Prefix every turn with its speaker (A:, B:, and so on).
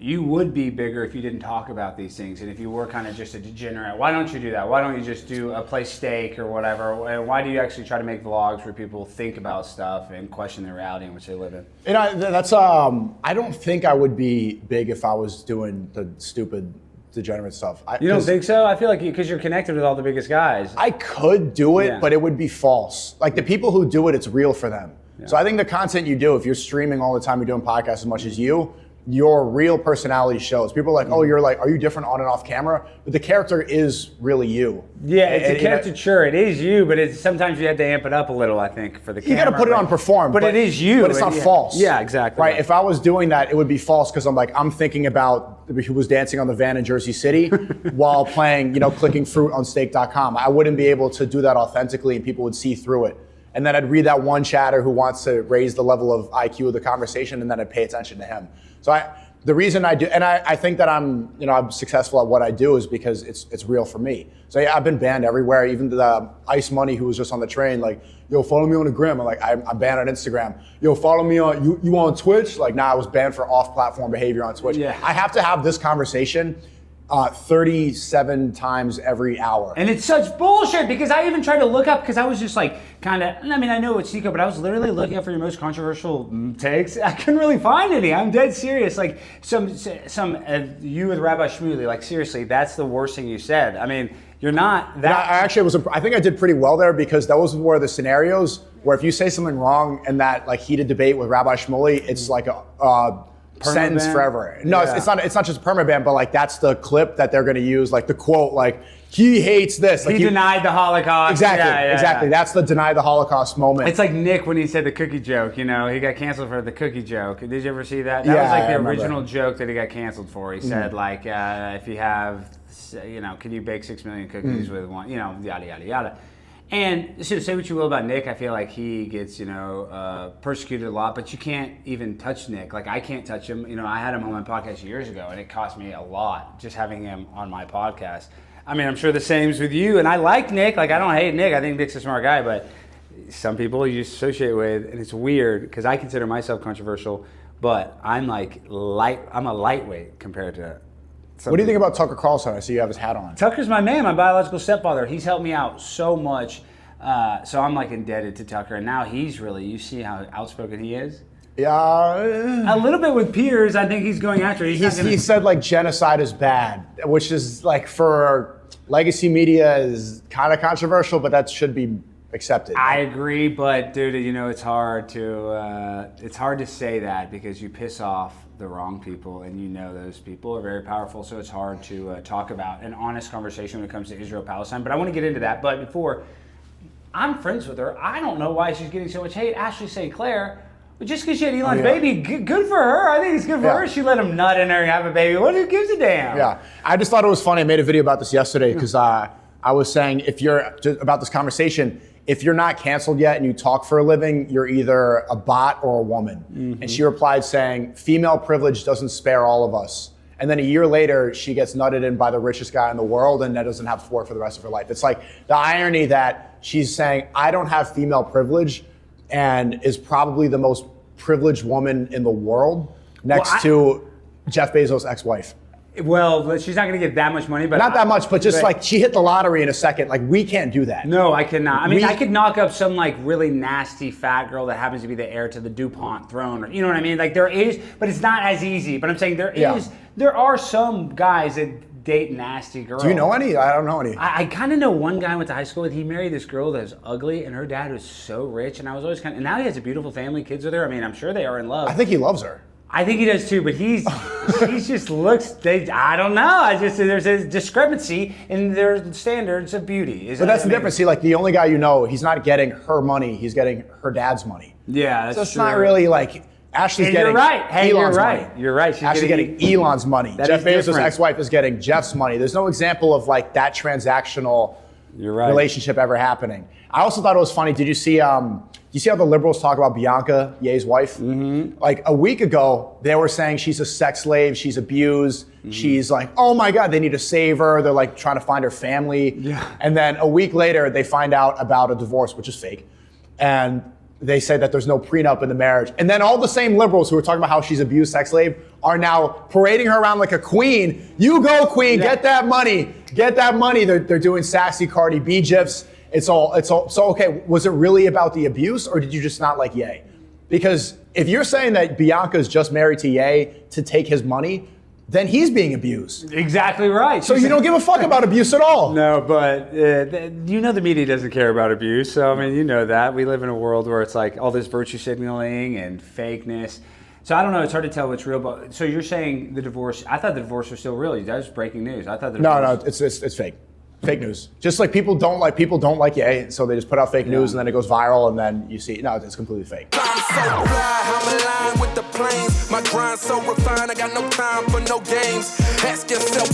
A: you would be bigger if you didn't talk about these things, and if you were kind of just a degenerate. Why don't you do that? Why don't you just play steak or whatever? And why do you actually try to make vlogs where people think about stuff and question the reality in which they live in?
B: That's I don't think I would be big if I was doing the stupid degenerate stuff.
A: You don't think so? I feel like because you're connected with all the biggest guys.
B: I could do it, but it would be false. Like the people who do it, it's real for them. Yeah. So I think the content you do, if you're streaming all the time, you're doing podcasts as much as your real personality shows. People are like, oh, you're like, are you different on and off camera? But the character is really you.
A: Yeah, it's a caricature. It is you, but it's sometimes you have to amp it up a little, I think, for the camera.
B: You got to put it on perform.
A: But it is you.
B: But it's not false.
A: Yeah, exactly.
B: Right? If I was doing that, it would be false because I'm thinking about who was dancing on the van in Jersey City while playing, clicking fruit on steak.com. I wouldn't be able to do that authentically and people would see through it. And then I'd read that one chatter who wants to raise the level of IQ of the conversation, and then I'd pay attention to him. So the reason I do, and I think that I'm successful at what I do is because it's real for me. So yeah, I've been banned everywhere. Even the Ice Money who was just on the train, like, yo, follow me on the gram. I'm like, I'm banned on Instagram. Yo, follow me on, you on Twitch? Like, nah, I was banned for off-platform behavior on Twitch.
A: Yeah.
B: I have to have this conversation 37 times every hour.
A: And it's such bullshit because I even tried to look up because I was just like I know it's Sneako, but I was literally looking up for your most controversial takes. I couldn't really find any. I'm dead serious. Like some you with Rabbi Shmuley, like seriously, that's the worst thing you said. I mean, you're not that.
B: I think I did pretty well there because those were the scenarios where if you say something wrong in that like heated debate with Rabbi Shmuley, it's like a sentence forever. No, it's not just permaban, but like that's the clip that they're going to use, like the quote, like he hates this. Like
A: he denied the Holocaust.
B: Exactly. That's the deny the Holocaust moment.
A: It's like Nick when he said the cookie joke. He got canceled for the cookie joke. Did you ever see that? That was like the original joke that he got canceled for. He said like, if you have, can you bake 6 million cookies with one? Yada yada yada. And so say what you will about Nick, I feel like he gets, persecuted a lot, but you can't even touch Nick. Like I can't touch him. I had him on my podcast years ago and it cost me a lot just having him on my podcast. I mean, I'm sure the same's with you, and I like Nick. Like I don't hate Nick. I think Nick's a smart guy, but some people you associate with, and it's weird because I consider myself controversial, but I'm I'm a lightweight compared to
B: What do you think about Tucker Carlson? I see you have his hat on.
A: Tucker's my man, my biological stepfather. He's helped me out so much. So I'm like indebted to Tucker. And now you see how outspoken he is?
B: Yeah.
A: A little bit with peers, I think he's going after it.
B: He said like genocide is bad, which is like for legacy media is kind of controversial, but that should be accepted.
A: I agree, but dude, it's hard to say that because you piss off the wrong people, and those people are very powerful, so it's hard to talk about an honest conversation when it comes to Israel-Palestine. But I want to get into that. But before, I'm friends with her. I don't know why she's getting so much hate. Ashley St. Clair, just because she had Elon's baby, good for her. I think it's good for her. She let him nut in her and have a baby. Who gives a damn?
B: Yeah, I just thought it was funny. I made a video about this yesterday because I was saying about this conversation, if you're not canceled yet and you talk for a living, you're either a bot or a woman. Mm-hmm. And she replied saying, female privilege doesn't spare all of us. And then a year later, she gets nutted in by the richest guy in the world and that doesn't have to work for the rest of her life. It's like the irony that she's saying, I don't have female privilege and is probably the most privileged woman in the world next to Jeff Bezos' ex-wife.
A: Well, she's not going to get that much money, but
B: not that much, but just like she hit the lottery in a second. Like we can't do that.
A: No, I cannot. I mean, I could knock up some like really nasty fat girl that happens to be the heir to the DuPont throne, or you know what I mean? Like there is, but it's not as easy. But I'm saying there are some guys that date nasty girls.
B: Do you know any? I don't know any.
A: I kind of know one guy I went to high school with. He married this girl that was ugly, and her dad was so rich, and I was always and now he has a beautiful family, kids with her. I mean, I'm sure they are in love.
B: I think he loves her.
A: I think he does too, but he just looks. I don't know. There's a discrepancy in their standards of beauty.
B: But that's the difference. See, like the only guy he's not getting her money. He's getting her dad's money.
A: Yeah, that's
B: so it's
A: true.
B: not really like Ashley's getting.
A: You're right. Hey,
B: Elon's
A: you're right.
B: money.
A: You're right. She's
B: Ashley's getting Elon's money. Jeff Bezos' ex-wife is getting Jeff's money. There's no example of like that transactional relationship ever happening. I also thought it was funny. Did you see? You see how the liberals talk about Bianca, Ye's wife? Mm-hmm. Like a week ago, they were saying she's a sex slave, she's abused, she's like, oh my God, they need to save her. They're like trying to find her family. Yeah. And then a week later, they find out about a divorce, which is fake. And they say that there's no prenup in the marriage. And then all the same liberals who are talking about how she's abused sex slave are now parading her around like a queen. You go, queen, get that money. Get that money. They're doing sassy Cardi B gifs. It's all. So, okay, was it really about the abuse, or did you just not like Ye? Because if you're saying that Bianca's just married to Ye to take his money, then he's being abused.
A: Exactly right.
B: So you don't give a fuck about abuse at all.
A: No, but you know the media doesn't care about abuse. So, I mean, you know that. We live in a world where it's like all this virtue signaling and fakeness. So I don't know. It's hard to tell what's real. But so you're saying the divorce. I thought the divorce was still real. That was breaking news. I thought the divorce.
B: No, it's fake. Fake news. Just like people don't like Ye, so they just put out fake news and then it goes viral and then you see, no, it's completely fake.
C: I'm so fly, I'm aligned with the planes. My grind so refined, I got no time for no games. Ask yourself